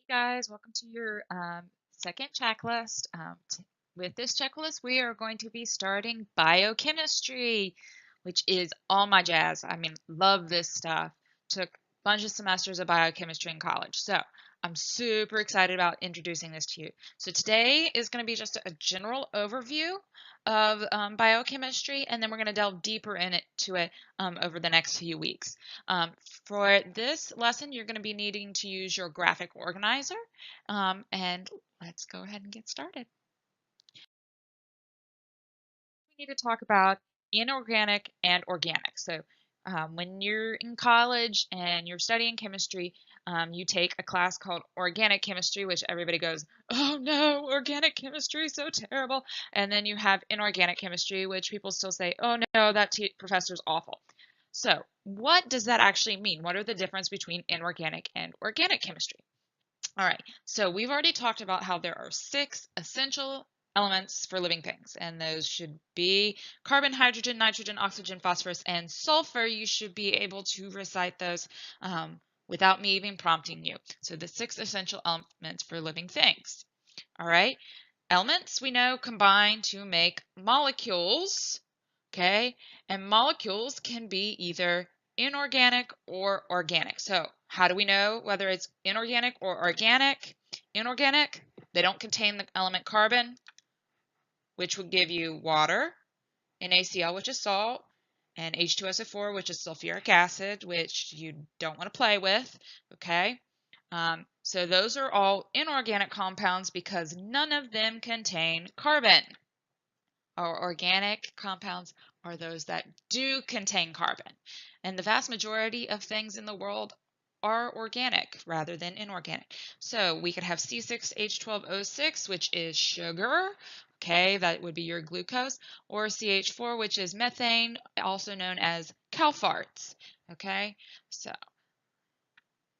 guys, welcome to your second checklist. With this checklist, we are going to be starting biochemistry, which is all my jazz. I mean, love this stuff. Took a bunch of semesters of biochemistry in college. So I'm super excited about introducing this to you. So today is going to be just a general overview of biochemistry, and then we're going to delve deeper into it over the next few weeks. For this lesson, you're going to be needing to use your graphic organizer, and let's go ahead and get started. We need to talk about inorganic and organic. So when you're in college and you're studying chemistry, you take a class called organic chemistry, which everybody goes, oh no, organic chemistry is so terrible. And then you have inorganic chemistry, which people still say, oh no, that professor's awful. So what does that actually mean? What are the difference between inorganic and organic chemistry? All right, so we've already talked about how there are 6 essential elements for living things, and those should be carbon, hydrogen, nitrogen, oxygen, phosphorus, and sulfur. You should be able to recite those without me even prompting you. So the 6 essential elements for living things. All right, elements we know combine to make molecules, okay? And molecules can be either inorganic or organic. So how do we know whether it's inorganic or organic? Inorganic, they don't contain the element carbon, which would give you water, NaCl, which is salt, and H2SO4, which is sulfuric acid, which you don't want to play with, okay? So those are all inorganic compounds because none of them contain carbon. Our organic compounds are those that do contain carbon. And the vast majority of things in the world are organic rather than inorganic. So we could have C6H12O6, which is sugar. Okay, that would be your glucose, or CH4, which is methane, also known as cow farts. Okay, so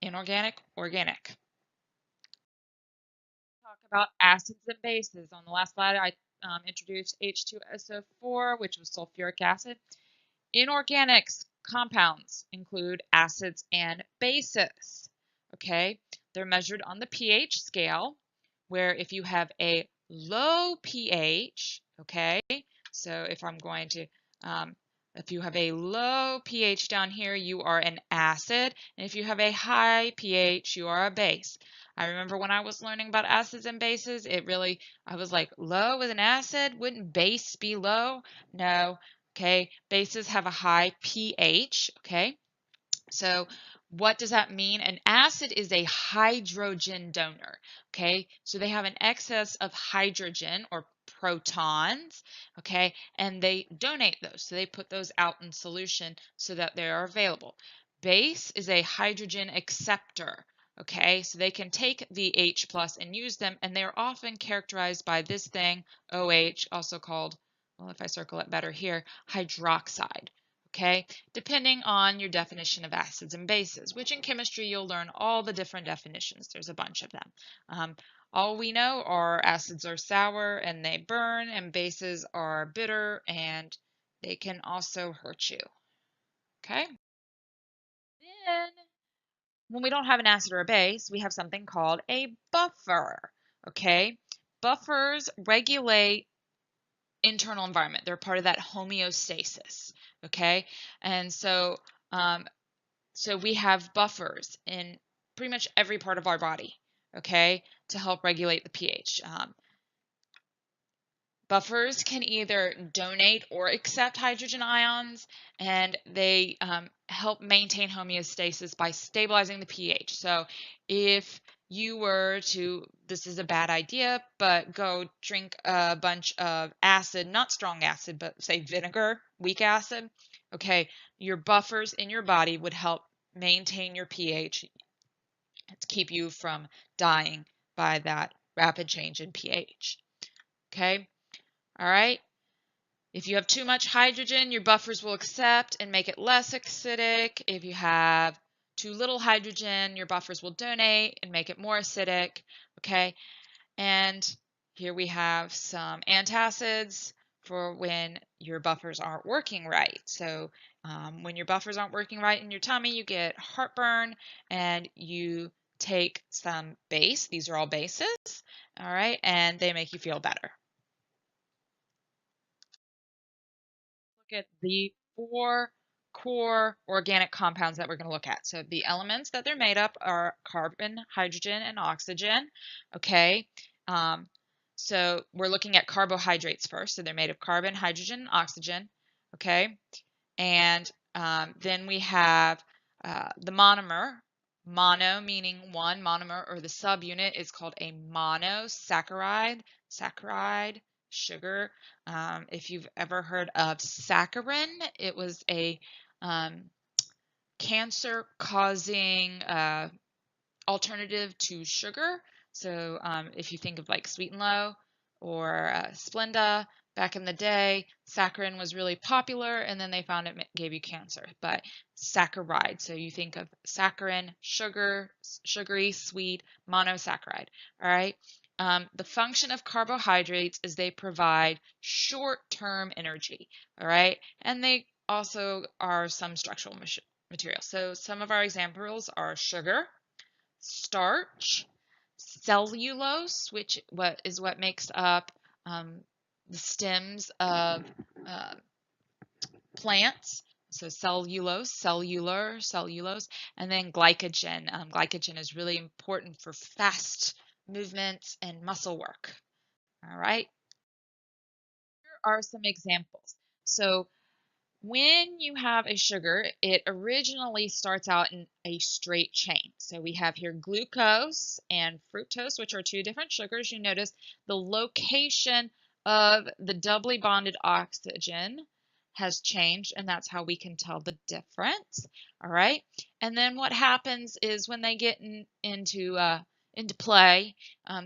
inorganic, organic. Talk about acids and bases. On the last slide, I introduced H2SO4, which was sulfuric acid. Inorganic compounds include acids and bases. Okay, they're measured on the pH scale, where if you have a low pH, okay, so if I'm going to, if you have a low pH down here, you are an acid, and if you have a high pH, you are a base. I remember when I was learning about acids and bases, I was like, low is an acid? Wouldn't base be low? No. Okay, bases have a high pH, okay? So what does that mean? An acid is a hydrogen donor, okay? So they have an excess of hydrogen or protons, okay? And they donate those. So they put those out in solution so that they are available. Base is a hydrogen acceptor, okay? So they can take the H plus and use them, and they are often characterized by this thing, OH, also called, well, if I circle it better here, hydroxide. Okay, depending on your definition of acids and bases, which in chemistry you'll learn all the different definitions. There's a bunch of them. All we know are acids are sour and they burn, and bases are bitter and they can also hurt you. Okay, then when we don't have an acid or a base, we have something called a buffer. Okay, buffers regulate internal environment. They're part of that homeostasis. Okay, and so we have buffers in pretty much every part of our body, okay, to help regulate the pH. Buffers can either donate or accept hydrogen ions, and they help maintain homeostasis by stabilizing the pH. So if you were to, this is a bad idea, but go drink a bunch of acid, not strong acid, but say vinegar, weak acid, okay, your buffers in your body would help maintain your pH to keep you from dying by that rapid change in pH. Okay, all right. If you have too much hydrogen, your buffers will accept and make it less acidic. If you have too little hydrogen, your buffers will donate and make it more acidic. Okay, and here we have some antacids for when your buffers aren't working right. So when your buffers aren't working right in your tummy, you get heartburn and you take some base. These are all bases, all right, and they make you feel better. Look at the 4 core organic compounds that we're going to look at. So the elements that they're made up are carbon, hydrogen, and oxygen, okay? So we're looking at carbohydrates first. So they're made of carbon, hydrogen, and oxygen, okay? And then we have the monomer. Mono meaning one, monomer, or the subunit is called a monosaccharide. Saccharide, sugar. If you've ever heard of saccharin, it was a cancer-causing alternative to sugar. So if you think of like Sweet and Low or Splenda, back in the day, saccharin was really popular, and then they found it gave you cancer. But saccharide, so you think of saccharin, sugar, sugary, sweet, monosaccharide. All right. The function of carbohydrates is they provide short-term energy. All right, and they also are some structural material. So some of our examples are sugar, starch, cellulose, which is what makes up the stems of plants. So cellulose, cellular, cellulose, and then glycogen. Glycogen is really important for fast movements and muscle work. All right. Here are some examples. So when you have a sugar, it originally starts out in a straight chain. So we have here glucose and fructose, which are two different sugars. You notice the location of the doubly bonded oxygen has changed, and that's how we can tell the difference. All right. And then what happens is when they get into play,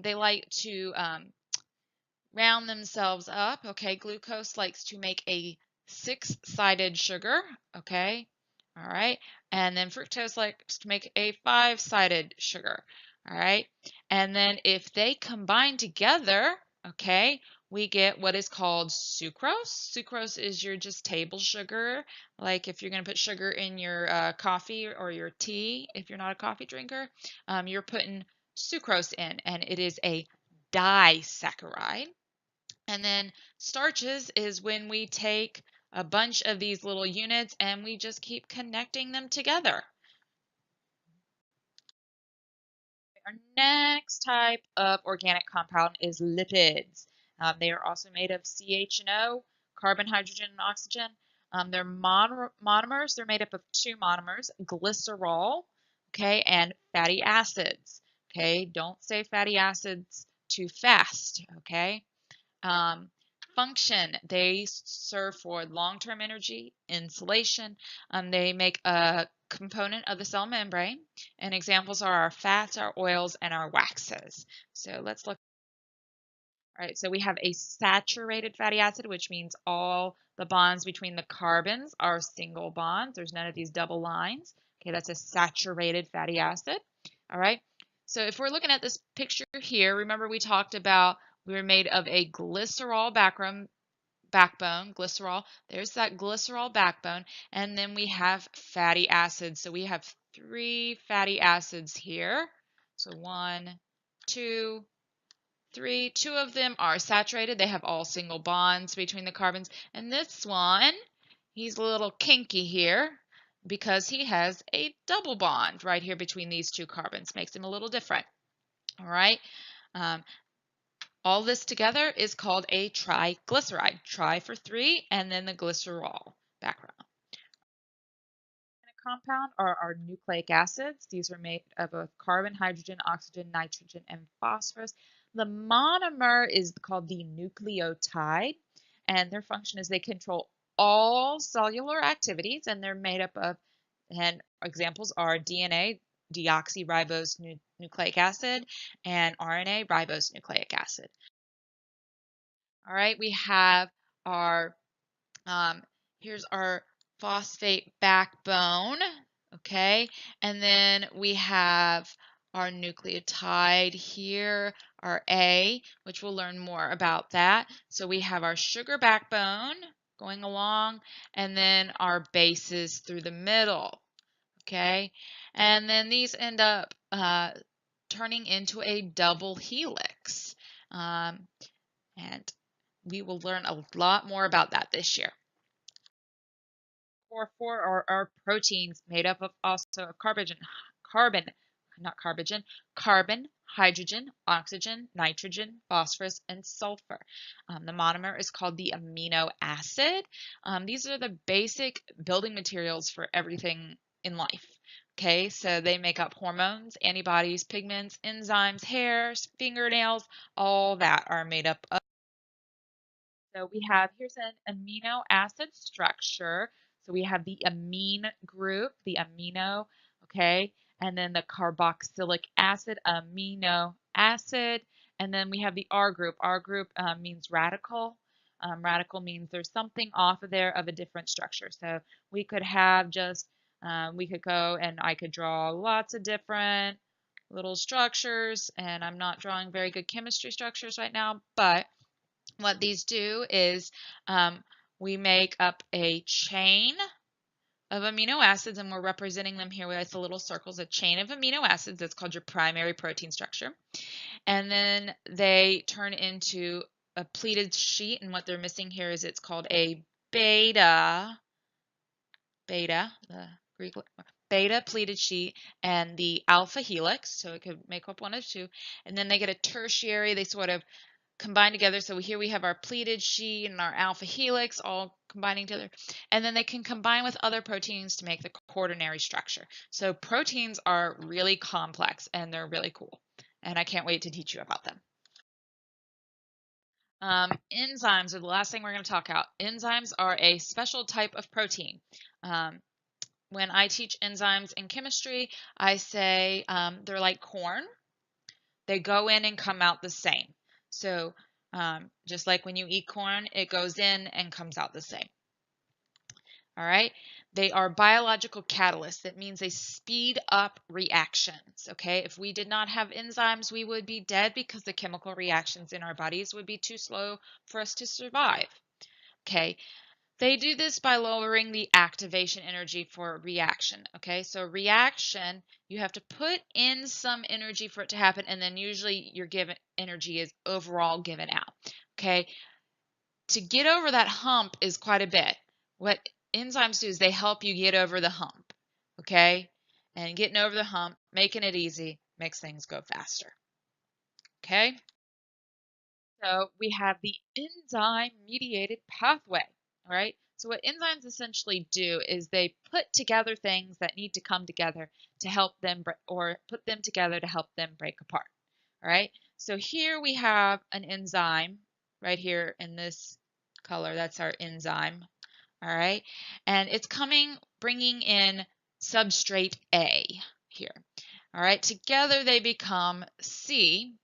they like to round themselves up. Okay, glucose likes to make a 6-sided sugar. Okay, all right, and then fructose likes to make a 5-sided sugar. All right, and then if they combine together, okay, we get what is called sucrose. Sucrose is your just table sugar. Like if you're going to put sugar in your coffee or your tea, if you're not a coffee drinker, you're putting sucrose in, and it is a disaccharide. And then starches is when we take a bunch of these little units and we just keep connecting them together. Our next type of organic compound is lipids. They are also made of CH&O, carbon, hydrogen, and oxygen. They're monomers. They're made up of 2 monomers, glycerol, okay, and fatty acids. Okay, don't say fatty acids too fast, okay? Function, they serve for long-term energy, insulation. They make a component of the cell membrane, and examples are our fats, our oils, and our waxes. So let's look. All right, so we have a saturated fatty acid, which means all the bonds between the carbons are single bonds. There's none of these double lines. Okay, that's a saturated fatty acid. All right, so if we're looking at this picture here, remember we talked about we were made of a glycerol backbone, glycerol. There's that glycerol backbone, and then we have fatty acids. So we have 3 fatty acids here. So 1, 2, 3. 2 of them are saturated. They have all single bonds between the carbons. And this one, he's a little kinky here because he has a double bond right here between these 2 carbons. Makes him a little different. All right. All this together is called a triglyceride. Tri for 3, and then the glycerol background. Compound are our nucleic acids. These are made up of carbon, hydrogen, oxygen, nitrogen, and phosphorus. The monomer is called the nucleotide, and their function is they control all cellular activities, and they're made up of, and examples are DNA, deoxyribose nucleic acid, and RNA, ribose nucleic acid. All right, we have our, here's our phosphate backbone, okay? And then we have our nucleotide here, our A, which we'll learn more about that. So we have our sugar backbone going along, and then our bases through the middle, okay? And then these end up turning into a double helix. And we will learn a lot more about that this year. Core 4 are proteins made up of also of carbon, hydrogen, oxygen, nitrogen, phosphorus, and sulfur. The monomer is called the amino acid. These are the basic building materials for everything in life. Okay, so they make up hormones, antibodies, pigments, enzymes, hairs, fingernails, all that are made up of. So we have, here's an amino acid structure. So we have the amine group, the amino, okay, and then the carboxylic acid, amino acid, and then we have the R group. R group means radical. Radical means there's something off of there of a different structure. So we could have just, we could go and I could draw lots of different little structures, and I'm not drawing very good chemistry structures right now, but what these do is we make up a chain of amino acids, and we're representing them here with the little circles, a chain of amino acids. That's called your primary protein structure. And then they turn into a pleated sheet, and what they're missing here is it's called a beta, the Greek beta pleated sheet, and the alpha helix, so it could make up one of two. And then they get a tertiary, they sort of combine together. So here we have our pleated sheet and our alpha helix all combining together. And then they can combine with other proteins to make the quaternary structure. So proteins are really complex and they're really cool. And I can't wait to teach you about them. Enzymes are the last thing we're going to talk about. Enzymes are a special type of protein. When I teach enzymes in chemistry, I say they're like corn. They go in and come out the same. So just like when you eat corn, it goes in and comes out the same. All right. They are biological catalysts. That means they speed up reactions. Okay. If we did not have enzymes, we would be dead because the chemical reactions in our bodies would be too slow for us to survive. Okay. They do this by lowering the activation energy for a reaction. Okay, so reaction, you have to put in some energy for it to happen, and then usually your given energy is overall given out. Okay, to get over that hump is quite a bit. What enzymes do is they help you get over the hump. Okay, and getting over the hump, making it easy, makes things go faster. Okay. So we have the enzyme-mediated pathway, all right? So what enzymes essentially do is they put together things that need to come together to help them, or put them together to help them break apart, all right? So here we have an enzyme right here in this color. That's our enzyme, all right? And it's bringing in substrate A here, all right? Together they become C,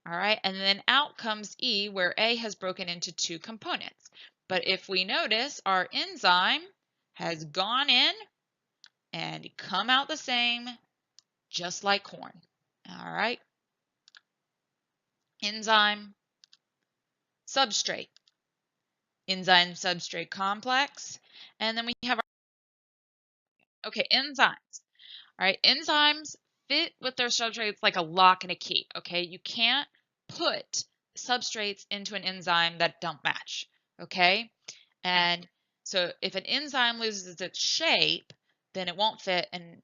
all right, and then out comes E, where A has broken into two components. But if we notice, our enzyme has gone in and come out the same, just like corn. All right, enzyme, substrate, enzyme substrate complex, and then we have our, okay, enzymes. All right, enzymes fit with their substrates like a lock and a key. Okay, you can't put substrates into an enzyme that don't match. Okay, and so if an enzyme loses its shape, then it won't fit, and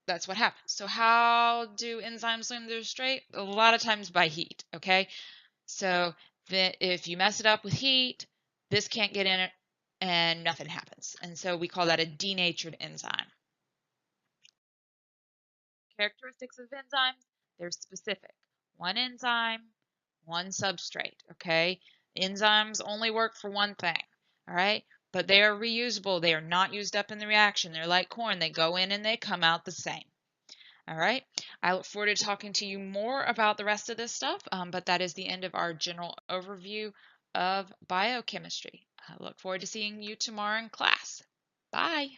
that's what happens. So how do enzymes lose their shape? A lot of times by heat. Okay, so if you mess it up with heat, this can't get in it, and nothing happens. And so we call that a denatured enzyme. Characteristics of enzymes, they're specific. One enzyme, one substrate, okay? Enzymes only work for one thing, all right? But they are reusable. They are not used up in the reaction. They're like corn. They go in and they come out the same. All right. I look forward to talking to you more about the rest of this stuff, but that is the end of our general overview of biochemistry. I look forward to seeing you tomorrow in class. Bye.